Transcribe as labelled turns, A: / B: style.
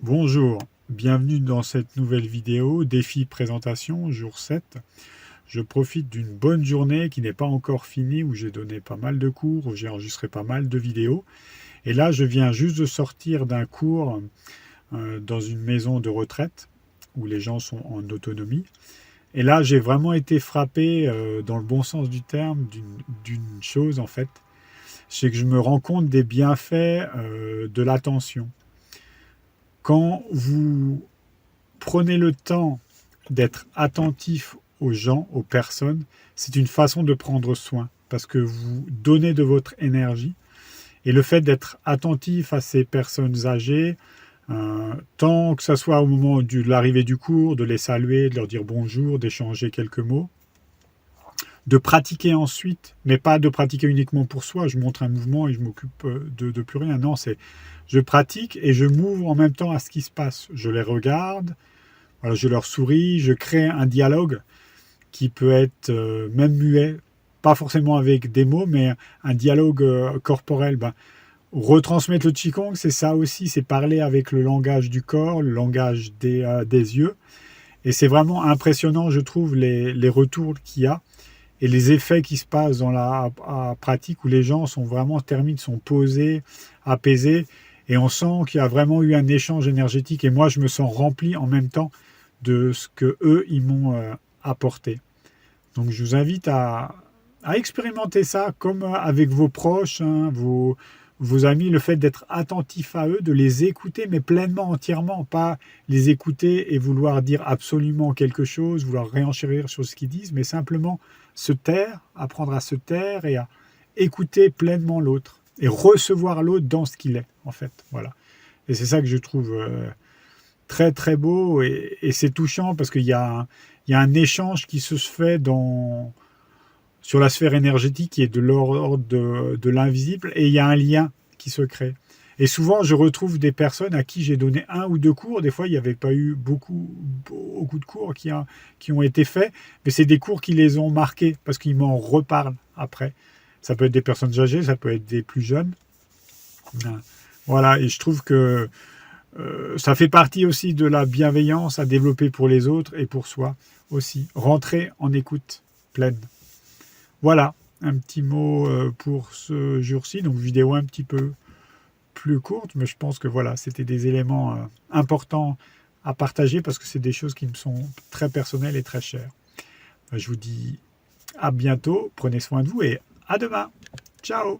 A: Bonjour, bienvenue dans cette nouvelle vidéo, défi présentation, jour 7. Je profite d'une bonne journée qui n'est pas encore finie, où j'ai donné pas mal de cours, où j'ai enregistré pas mal de vidéos. Et là, je viens juste de sortir d'un cours dans une maison de retraite, où les gens sont en autonomie. Et là, j'ai vraiment été frappé, dans le bon sens du terme, d'une chose en fait. C'est que je me rends compte des bienfaits de l'attention. Quand vous prenez le temps d'être attentif aux gens, aux personnes, c'est une façon de prendre soin parce que vous donnez de votre énergie. Et le fait d'être attentif à ces personnes âgées, tant que ce soit au moment de l'arrivée du cours, de les saluer, de leur dire bonjour, d'échanger quelques mots, de pratiquer ensuite, mais pas de pratiquer uniquement pour soi, je montre un mouvement et je m'occupe de plus rien. Non, c'est je pratique et je m'ouvre en même temps à ce qui se passe. Je les regarde, voilà, je leur souris, je crée un dialogue qui peut être même muet, pas forcément avec des mots, mais un dialogue corporel. Ben, retransmettre le Qigong, c'est ça aussi, c'est parler avec le langage du corps, le langage des yeux. Et c'est vraiment impressionnant, je trouve, les retours qu'il y a et les effets qui se passent dans la pratique où les gens sont vraiment terminés, sont posés, apaisés. Et on sent qu'il y a vraiment eu un échange énergétique. Et moi, je me sens rempli en même temps de ce que eux ils m'ont apporté. Donc je vous invite à expérimenter ça comme avec vos proches, hein, vos amis, le fait d'être attentif à eux, de les écouter, mais pleinement, entièrement, pas les écouter et vouloir dire absolument quelque chose, vouloir réenchérir sur ce qu'ils disent, mais simplement se taire, apprendre à se taire et à écouter pleinement l'autre et recevoir l'autre dans ce qu'il est, en fait. Voilà. Et c'est ça que je trouve très très beau et c'est touchant parce qu'il y a un échange qui se fait sur la sphère énergétique qui est de l'ordre de l'invisible et il y a un lien qui se crée. Et souvent, je retrouve des personnes à qui j'ai donné un ou deux cours. Des fois, il n'y avait pas eu beaucoup de cours qui ont été faits, mais c'est des cours qui les ont marqués parce qu'ils m'en reparlent après. Ça peut être des personnes âgées, ça peut être des plus jeunes. Voilà, et je trouve que ça fait partie aussi de la bienveillance à développer pour les autres et pour soi aussi. Rentrer en écoute pleine. Voilà, un petit mot pour ce jour-ci. Donc vidéo un petit peu plus courte, mais je pense que voilà, c'était des éléments importants à partager parce que c'est des choses qui me sont très personnelles et très chères. Je vous dis à bientôt, prenez soin de vous et à demain. Ciao!